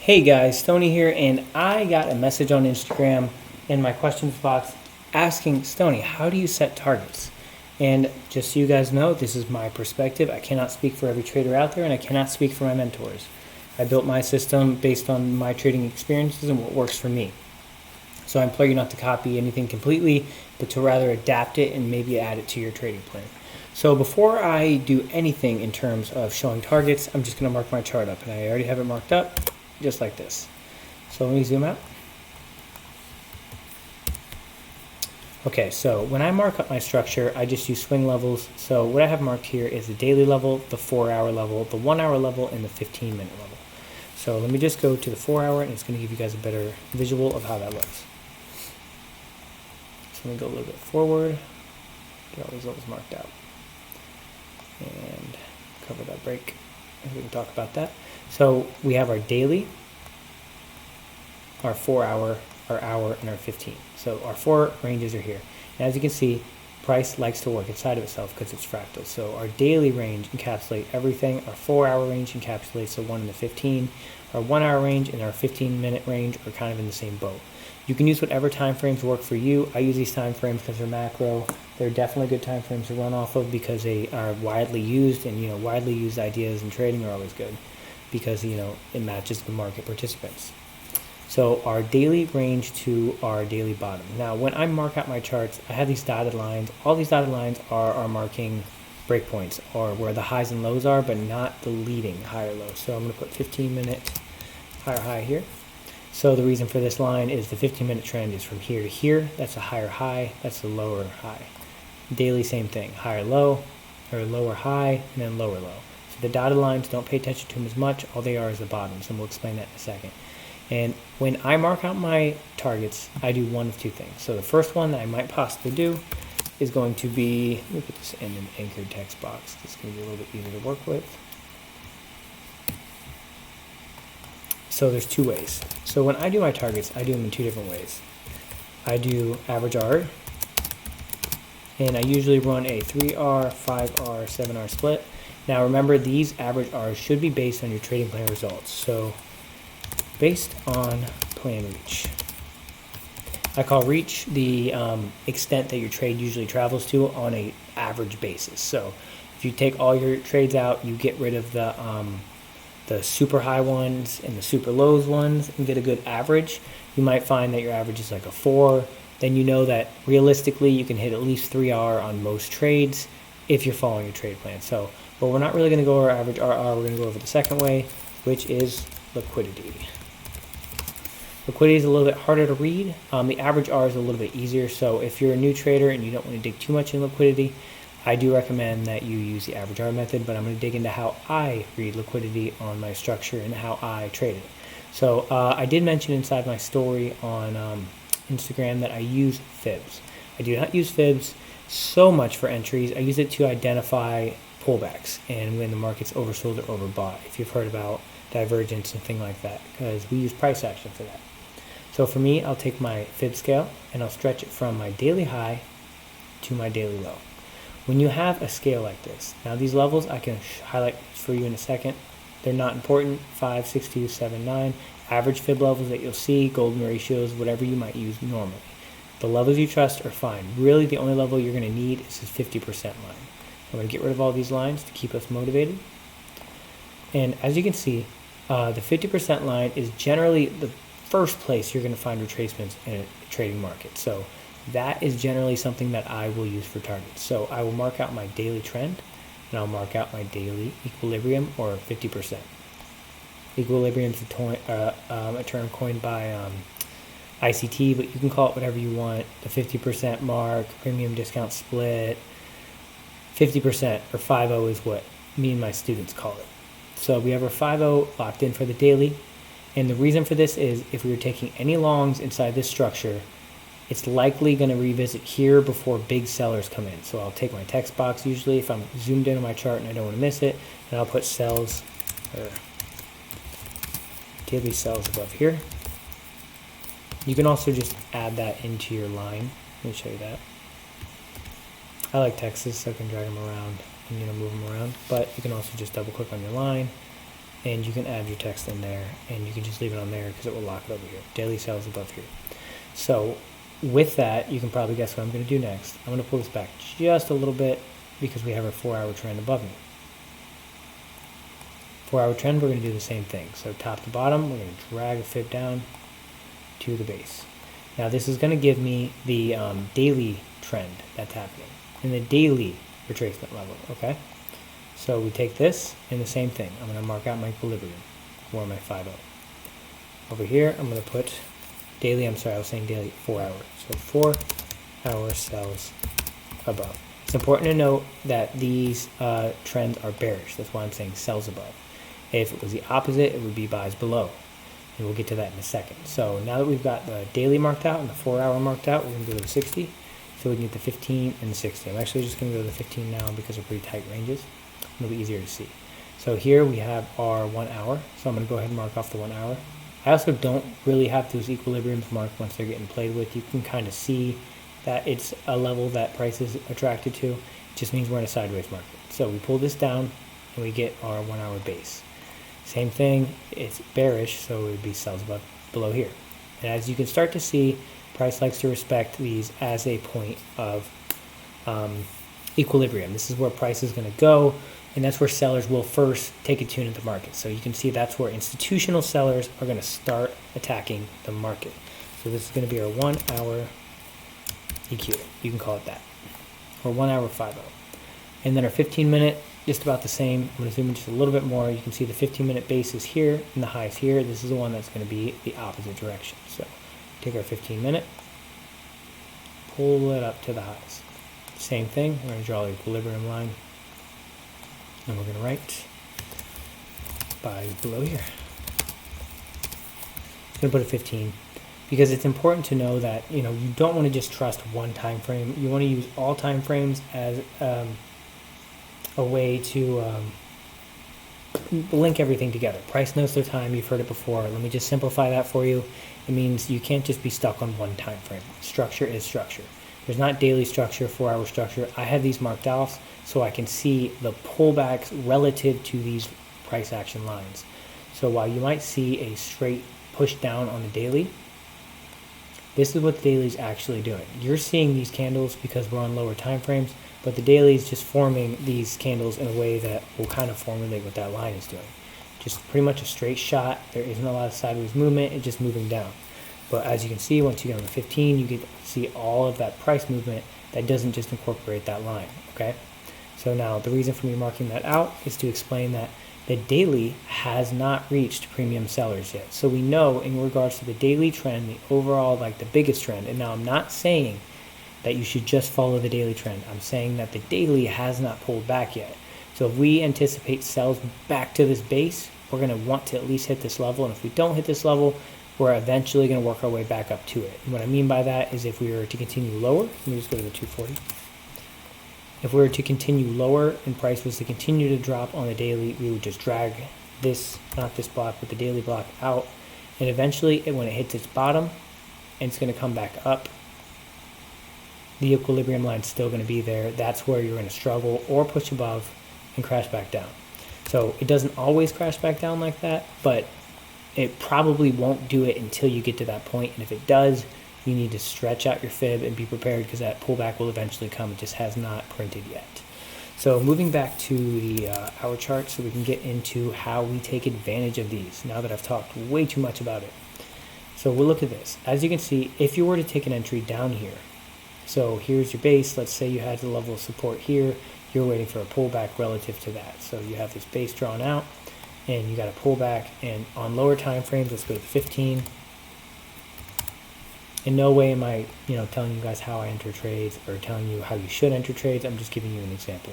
Hey guys, Stoney here, and I got a message on Instagram in my questions box asking Stoney, how do you set targets? And just so you guys know, this is my perspective. I cannot speak for every trader out there, and I cannot speak for my mentors. I built my system based on my trading experiences and what works for me. So I implore you not to copy anything completely, but to rather adapt it and maybe add it to your trading plan. So before I do anything in terms of showing targets, I'm just going to mark my chart up, and I already have it marked up just like this. So let me zoom out. Okay, so when I mark up my structure, I just use swing levels. So what I have marked here is the daily level, the 4-hour level, the 1-hour level, and the 15-minute level. So let me just go to the 4-hour, and it's going to give you guys a better visual of how that looks. So let me go a little bit forward, get all these levels marked out, and cover that break, and we can talk about that. So we have our daily, our 4-hour, our hour, and our 15. So our 4 ranges are here. And as you can see, price likes to work inside of itself because it's fractal. So our daily range encapsulates everything. Our 4-hour range encapsulates the 1 and the 15. Our 1-hour range and our 15-minute range are kind of in the same boat. You can use whatever time frames work for you. I use these time frames because they're macro. They're definitely good time frames to run off of because they are widely used, and widely used ideas in trading are always good because it matches the market participants. So our daily range to our daily bottom. Now when I mark out my charts, I have these dotted lines. All these dotted lines are marking breakpoints, or where the highs and lows are, but not the leading high or low. So I'm going to put 15-minute higher high here. So the reason for this line is the 15-minute trend is from here to here. That's a higher high, that's a lower high. Daily, same thing, higher low, or lower high, and then lower low. So the dotted lines, don't pay attention to them as much. All they are is the bottoms, and we'll explain that in a second. And when I mark out my targets, I do one of two things. So the first one that I might possibly do is going to be, let me put this in an anchored text box. This is going to be a little bit easier to work with. So there's two ways. So when I do my targets, I do them in two different ways. I do average R, and I usually run a 3R, 5R, 7R split. Now remember, these average R's should be based on your trading plan results. So based on plan reach. I call reach the extent that your trade usually travels to on a average basis. So if you take all your trades out, you get rid of the super high ones and the super lows ones and get a good average, you might find that your average is like a 4. Then you know that realistically you can hit at least 3R on most trades if you're following your trade plan. So, but we're not really going to go over average RR, we're going to go over the second way, which is liquidity. Liquidity is a little bit harder to read. The average R is a little bit easier. So if you're a new trader and you don't want to dig too much in liquidity, I do recommend that you use the average R method, but I'm going to dig into how I read liquidity on my structure and how I trade it. So I did mention inside my story on Instagram that I use fibs. I do not use fibs so much for entries. I use it to identify pullbacks and when the market's oversold or overbought, if you've heard about divergence and things like that, because we use price action for that. So for me, I'll take my fib scale and I'll stretch it from my daily high to my daily low. When you have a scale like this, now these levels I can highlight for you in a second. They're not important. 5, 6, 2, 7, 9. Average fib levels that you'll see, golden ratios, whatever you might use normally. The levels you trust are fine. Really, the only level you're going to need is this 50% line. I'm going to get rid of all these lines to keep us motivated. And as you can see, the 50% line is generally the first place you're going to find retracements in a trading market. So that is generally something that I will use for targets. So I will mark out my daily trend, and I'll mark out my daily equilibrium, or 50%. Equilibrium is a term coined by ICT, but you can call it whatever you want. The 50% mark, premium discount split, 50% or 5.0 is what me and my students call it. So we have our 5.0 locked in for the daily, and the reason for this is if we were taking any longs inside this structure, it's likely going to revisit here before big sellers come in. So I'll take my text box usually if I'm zoomed in on my chart and I don't want to miss it, and I'll put sells, or daily sells above here. You can also just add that into your line. Let me show you that. I like Texas, so I can drag them around and move them around, but you can also just double click on your line and you can add your text in there, and you can just leave it on there because it will lock it over here. Daily sells above here. So with that, you can probably guess what I'm going to do next. I'm going to pull this back just a little bit because we have our 4-hour trend above me. 4-hour trend, we're going to do the same thing. So top to bottom, we're going to drag a fib down to the base. Now this is going to give me the daily trend that's happening and the daily retracement level, okay? So we take this and the same thing. I'm going to mark out my equilibrium, or my 5-0. Over here, I'm going to put daily, I was saying daily, 4 hours. So 4 hour sells above. It's important to note that these trends are bearish. That's why I'm saying sells above. If it was the opposite, it would be buys below. And we'll get to that in a second. So now that we've got the daily marked out and the 4 hour marked out, we're going to go to the 60. So we can get the 15 and the 60. I'm actually just going to go to the 15 now because they're pretty tight ranges. It'll be easier to see. So here we have our 1 hour. So I'm going to go ahead and mark off the 1 hour. I also don't really have those equilibriums marked once they're getting played with. You can kind of see that it's a level that price is attracted to. It just means we're in a sideways market. So we pull this down and we get our 1 hour base. Same thing, it's bearish, so it would be sells above below here. And as you can start to see, price likes to respect these as a point of equilibrium. This is where price is going to go, and that's where sellers will first take a tune at the market. So you can see that's where institutional sellers are going to start attacking the market. So this is going to be our 1 hour EQ. You can call it that, or 1 hour 5-0. And then our 15-minute, just about the same. I'm going to zoom in just a little bit more. You can see the 15-minute base is here and the high is here. This is the one that's going to be the opposite direction. So take our 15-minute, pull it up to the highs. Same thing. We're going to draw the equilibrium line, and we're going to write buys below here. I'm going to put a 15 because it's important to know that you don't want to just trust one time frame. You want to use all time frames as a way to link everything together. Price knows their time. You've heard it before. Let me just simplify that for you. It means you can't just be stuck on one time frame. Structure is structure. There's not daily structure, 4 hour structure. I have these marked off so I can see the pullbacks relative to these price action lines. So while you might see a straight push down on the daily, this is what the daily is actually doing. You're seeing these candles because we're on lower time frames, but the daily is just forming these candles in a way that will kind of formulate what that line is doing. Just pretty much a straight shot. There isn't a lot of sideways movement. It's just moving down. But as you can see, once you get on the 15, you get to see all of that price movement that doesn't just incorporate that line, okay? So now the reason for me marking that out is to explain that the daily has not reached premium sellers yet. So we know in regards to the daily trend, the overall, like the biggest trend, and now I'm not saying that you should just follow the daily trend. I'm saying that the daily has not pulled back yet. So if we anticipate sells back to this base, we're going to want to at least hit this level. And if we don't hit this level, we're eventually going to work our way back up to it. And what I mean by that is if we were to continue lower, let me just go to the 240. If we were to continue lower and price was to continue to drop on the daily, we would just drag this, not this block, but the daily block out. And eventually, when it hits its bottom, and it's going to come back up, the equilibrium line is still going to be there. That's where you're going to struggle or push above and crash back down. So it doesn't always crash back down like that, but it probably won't do it until you get to that point. And if it does, you need to stretch out your fib and be prepared because that pullback will eventually come. It just has not printed yet. So moving back to the hour chart so we can get into how we take advantage of these now that I've talked way too much about it. So we'll look at this. As you can see, if you were to take an entry down here, so here's your base. Let's say you had the level of support here. You're waiting for a pullback relative to that. So you have this base drawn out and you got a pullback. And on lower time frames, let's go to 15. In no way am I, telling you guys how I enter trades or telling you how you should enter trades. I'm just giving you an example.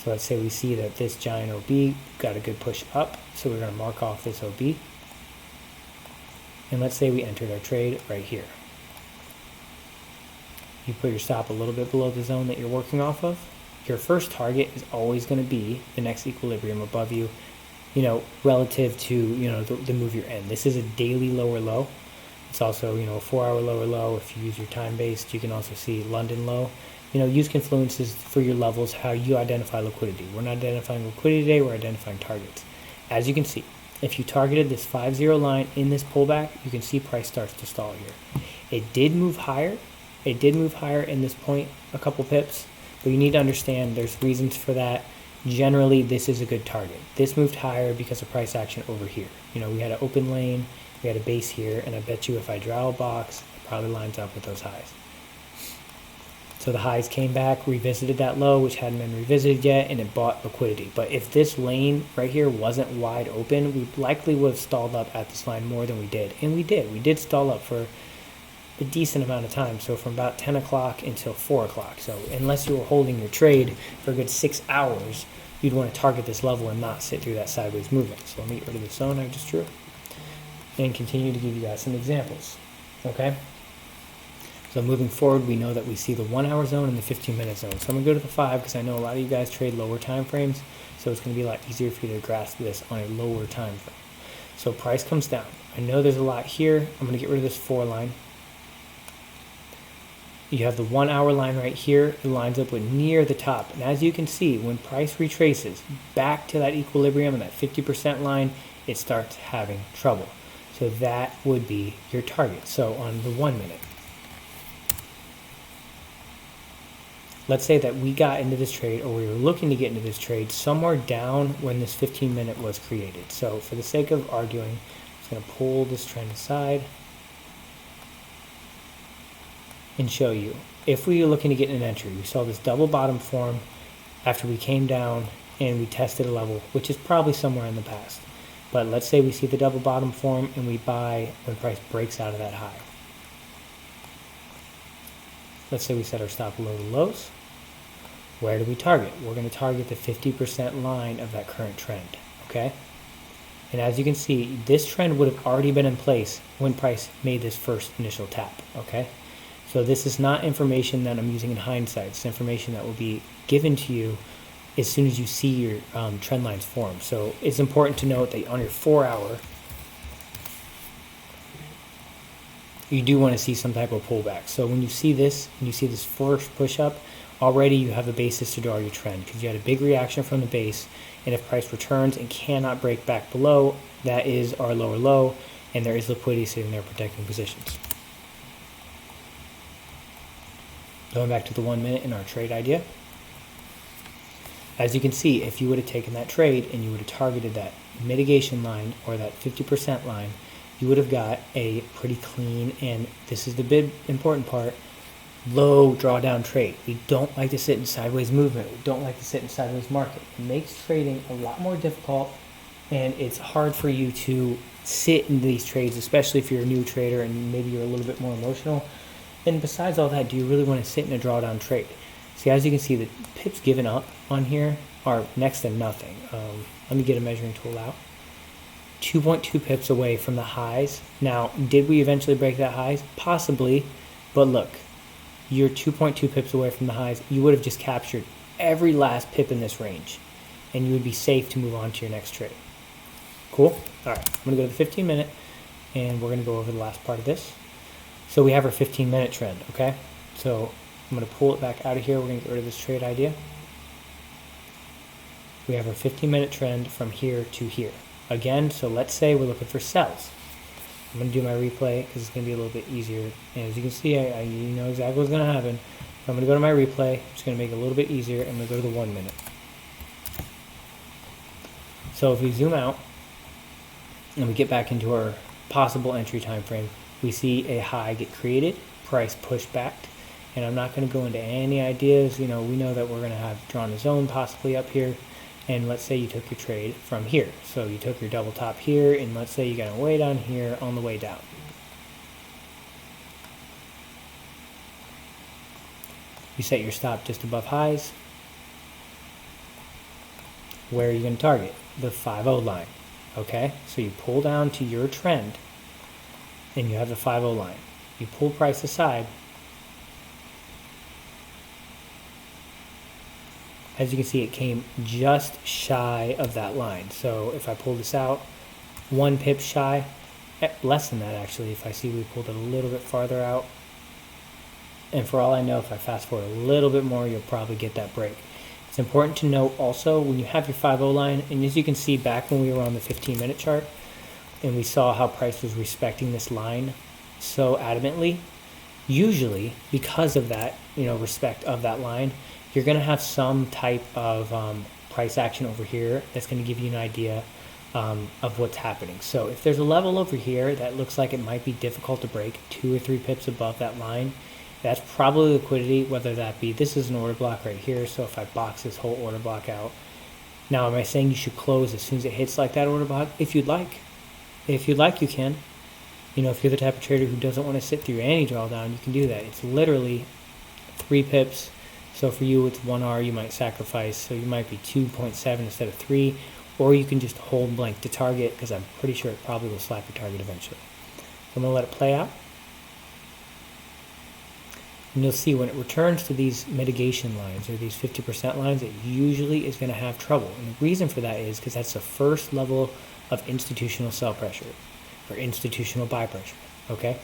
So let's say we see that this giant OB got a good push up. So we're going to mark off this OB. And let's say we entered our trade right here. You put your stop a little bit below the zone that you're working off of. Your first target is always going to be the next equilibrium above you, relative to, the move you're in. This is a daily lower low. It's also, a 4 hour lower low. If you use your time based, you can also see London low. Use confluences for your levels, how you identify liquidity. We're not identifying liquidity today, we're identifying targets. As you can see, If you targeted this 5-0 line in this pullback, you can see price starts to stall here. It did move higher. It did move higher in this point, a couple pips, but you need to understand there's reasons for that. Generally, this is a good target. This moved higher because of price action over here. You know, we had an open lane, we had a base here, and I bet you if I draw a box, it probably lines up with those highs. So the highs came back, revisited that low, which hadn't been revisited yet, and it bought liquidity. But if this lane right here wasn't wide open, we likely would have stalled up at this line more than we did. And we did. We did stall up for a decent amount of time. So from about 10 o'clock until 4 o'clock. So unless you were holding your trade for a good 6 hours, you'd want to target this level and not sit through that sideways movement. So let me get rid of the zone I just drew and continue to give you guys some examples. Okay? So moving forward, we know that we see the 1 hour zone and the 15-minute zone. So I'm going to go to the 5 because I know a lot of you guys trade lower time frames. So it's going to be a lot easier for you to grasp this on a lower time frame. So price comes down. I know there's a lot here. I'm going to get rid of this 4 line. You have the 1 hour line right here. It lines up with near the top. And as you can see, when price retraces back to that equilibrium and that 50% line, it starts having trouble. So that would be your target. So on the 1 minute. Let's say that we got into this trade, or we were looking to get into this trade somewhere down when this 15-minute was created. So for the sake of arguing, I'm just going to pull this trend aside and show you. If we were looking to get an entry, we saw this double bottom form after we came down and we tested a level, which is probably somewhere in the past. But let's say we see the double bottom form and we buy when price breaks out of that high. Let's say we set our stop below the lows. Where do we target? We're going to target the 50% line of that current trend, okay? And as you can see, this trend would have already been in place when price made this first initial tap, okay? So this is not information that I'm using in hindsight. It's information that will be given to you as soon as you see your trend lines form. So it's important to note that on your 4 hour, you do want to see some type of pullback. So when you see this, and you see this first push up, already you have a basis to draw your trend because you had a big reaction from the base, and if price returns and cannot break back below, that is our lower low, and there is liquidity sitting there protecting positions. Going back to the 1 minute in our trade idea. As you can see, if you would have taken that trade and you would have targeted that mitigation line or that 50% line, you would have got a pretty clean, and this is the big important part, low drawdown trade. We don't like to sit in sideways movement. We don't like to sit in sideways market. It makes trading a lot more difficult, and it's hard for you to sit in these trades, especially if you're a new trader and maybe you're a little bit more emotional. And besides all that, do you really want to sit in a drawdown trade? See, as you can see, the pips given up on here are next to nothing. Let me get a measuring tool out. 2.2 pips away from the highs. Now, did we eventually break that highs? Possibly, but look, you're 2.2 pips away from the highs. You would have just captured every last pip in this range, and you would be safe to move on to your next trade. Cool? All right, I'm going to go to the 15-minute, and we're going to go over the last part of this. So we have our 15-minute trend, okay? So I'm going to pull it back out of here. We're going to get rid of this trade idea. We have our 15-minute trend from here to here. Again, so let's say we're looking for sells. I'm going to do my replay because it's going to be a little bit easier. And as you can see, you know exactly what's going to happen. So I'm going to go to my replay. It's going to make it a little bit easier. I'm going to go to the 1 minute. So if we zoom out and we get back into our possible entry time frame, we see a high get created, price pushed back. And I'm not going to go into any ideas. You know, we know that we're going to have drawn a zone possibly up here. And let's say you took your trade from here. So you took your double top here, and let's say you got a way down here on the way down. You set your stop just above highs. Where are you going to target? The 5-0 line. Okay, so you pull down to your trend, and you have the 5-0 line. You pull price aside. As you can see, it came just shy of that line. So if I pull this out, 1 pip shy, less than that actually, if I see we pulled it a little bit farther out. And for all I know, if I fast forward a little bit more, you'll probably get that break. It's important to note also when you have your 5-0 line, and as you can see back when we were on the 15-minute chart, and we saw how price was respecting this line so adamantly, usually because of that, respect of that line, you're going to have some type of price action over here that's going to give you an idea of what's happening. So if there's a level over here that looks like it might be difficult to break 2 or 3 pips above that line, that's probably liquidity, whether that be, this is an order block right here, so if I box this whole order block out, now am I saying you should close as soon as it hits like that order block? If you'd like. If you'd like, you can. If you're the type of trader who doesn't want to sit through any drawdown, you can do that. It's literally 3 pips. So for you, it's 1R, you might sacrifice, so you might be 2.7 instead of 3, or you can just hold blank to target, because I'm pretty sure it probably will slap your target eventually. So I'm going to let it play out. And you'll see when it returns to these mitigation lines, or these 50% lines, it usually is going to have trouble. And the reason for that is because that's the first level of institutional sell pressure, or institutional buy pressure, okay?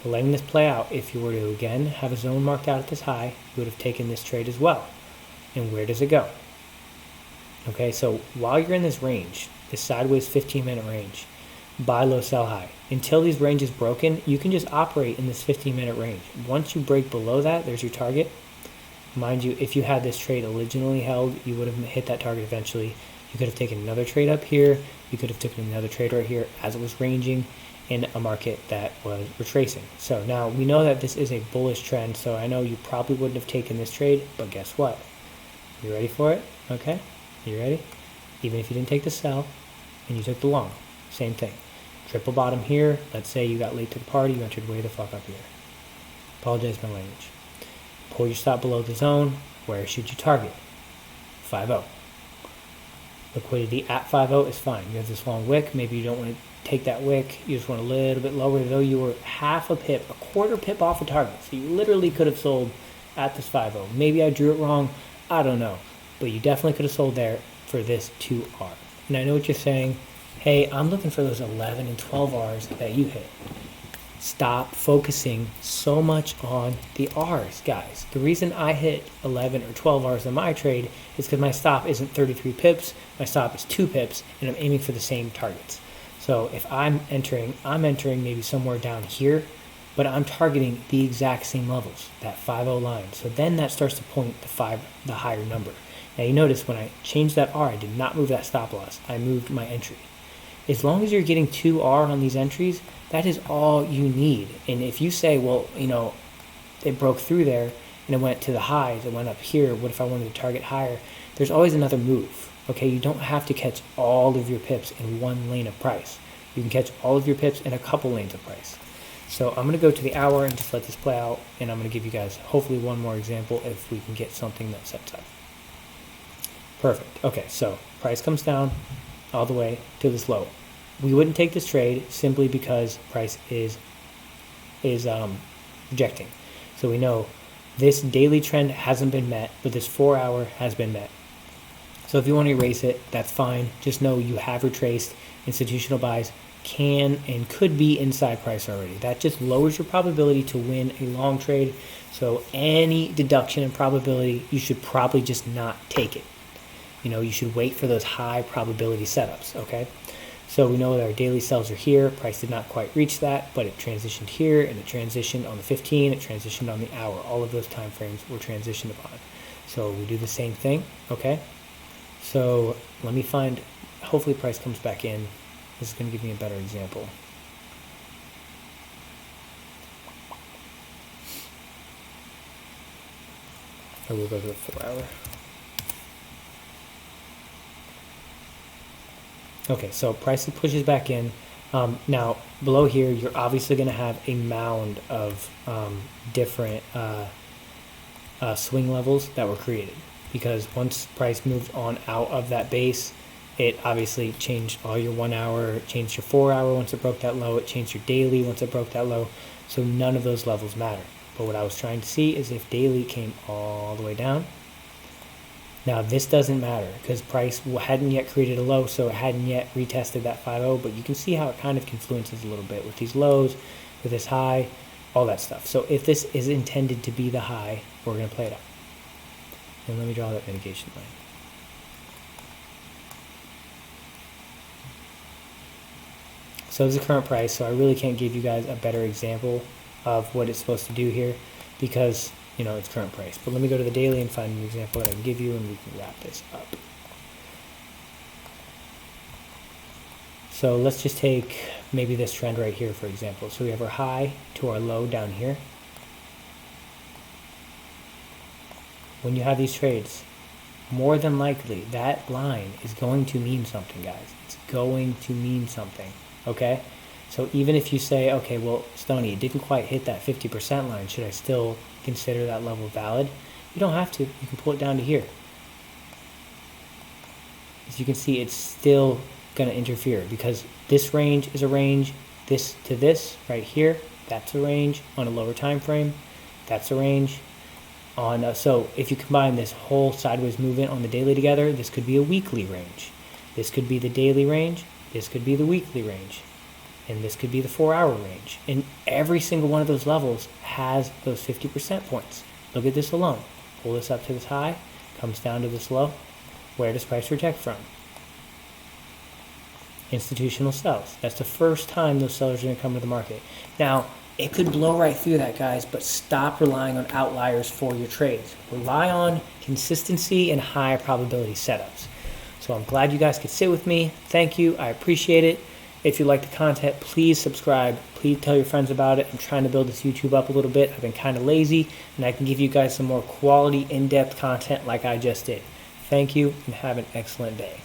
So letting this play out, if you were to, again, have a zone marked out at this high, you would have taken this trade as well. And where does it go? Okay, so while you're in this range, this sideways 15-minute range, buy low, sell high. Until these ranges broken, you can just operate in this 15-minute range. Once you break below that, there's your target. Mind you, if you had this trade originally held, you would have hit that target eventually. You could have taken another trade up here. You could have taken another trade right here as it was ranging in a market that was retracing. So now we know that this is a bullish trend, so I know you probably wouldn't have taken this trade, but guess what? You ready for it? Okay, you ready? Even if you didn't take the sell and you took the long, same thing. Triple bottom here, let's say you got late to the party, you entered way the fuck up here. Apologize my language. Pull your stop below the zone, where should you target? 5-0. Liquidity at 5-0 is fine. You have this long wick, maybe you don't want to take that wick, you just want a little bit lower, though you were half a pip, a quarter pip off a target. So you literally could have sold at this 5-0. Maybe I drew it wrong, I don't know. But you definitely could have sold there for this 2R. And I know what you're saying, hey, I'm looking for those 11 and 12 Rs that you hit. Stop focusing so much on the Rs, guys. The reason I hit 11 or 12 Rs on my trade is because my stop isn't 33 pips, my stop is 2 pips, and I'm aiming for the same targets. So if I'm entering maybe somewhere down here, but I'm targeting the exact same levels, that 5-0 line. So then that starts to point the higher number. Now you notice when I changed that R, I did not move that stop loss. I moved my entry. As long as you're getting 2R on these entries, that is all you need. And if you say, well, it broke through there and it went to the highs, it went up here, what if I wanted to target higher? There's always another move, okay? You don't have to catch all of your pips in one lane of price. You can catch all of your pips in a couple lanes of price. So I'm going to go to the hour and just let this play out, and I'm going to give you guys hopefully one more example if we can get something that sets up. Perfect. Okay, so price comes down all the way to this low. We wouldn't take this trade simply because price is rejecting. So we know this daily trend hasn't been met, but this 4-hour has been met. So if you want to erase it, that's fine. Just know you have retraced. Institutional buys can and could be inside price already. That just lowers your probability to win a long trade. So any deduction in probability, you should probably just not take it. You should wait for those high probability setups, okay? So we know that our daily sells are here. Price did not quite reach that, but it transitioned here, and it transitioned on the 15, it transitioned on the hour. All of those time frames were transitioned upon. So we do the same thing, okay? So let me find, hopefully price comes back in. This is going to give me a better example. Or we'll go to the 4-hour. Okay, so price pushes back in. Now, below here, you're obviously going to have a mound of different swing levels that were created. Because once price moved on out of that base, it obviously changed all your 1 hour, it changed your 4-hour once it broke that low, it changed your daily once it broke that low. So none of those levels matter. But what I was trying to see is if daily came all the way down. Now this doesn't matter because price hadn't yet created a low, so it hadn't yet retested that 5-0, but you can see how it kind of confluences a little bit with these lows, with this high, all that stuff. So if this is intended to be the high, we're going to play it out. And let me draw that mitigation line. So this is the current price, so I really can't give you guys a better example of what it's supposed to do here because, you know, it's current price. But let me go to the daily and find an example that I can give you and we can wrap this up. So let's just take maybe this trend right here, for example. So we have our high to our low down here. When you have these trades, more than likely that line is going to mean something, guys. It's going to mean something, okay? So even if you say, okay, well, Stoney, it didn't quite hit that 50% line, should I still consider that level valid? You don't have to. You can pull it down to here. As you can see, it's still going to interfere because this range is a range, this to this right here, that's a range on a lower time frame, that's a range on so if you combine this whole sideways movement on the daily together, this could be a weekly range, this could be the daily range, this could be the weekly range, and this could be the 4-hour range, and every single one of those levels has those 50% points. Look at this alone. Pull this up to this high, comes down to this low. Where does price protect from? Institutional sells. That's the first time those sellers are going to come to the market. Now, it could blow right through that, guys, but stop relying on outliers for your trades. Rely on consistency and high probability setups. So I'm glad you guys could sit with me. Thank you. I appreciate it. If you like the content, please subscribe. Please tell your friends about it. I'm trying to build this YouTube up a little bit. I've been kind of lazy, and I can give you guys some more quality, in-depth content like I just did. Thank you, and have an excellent day.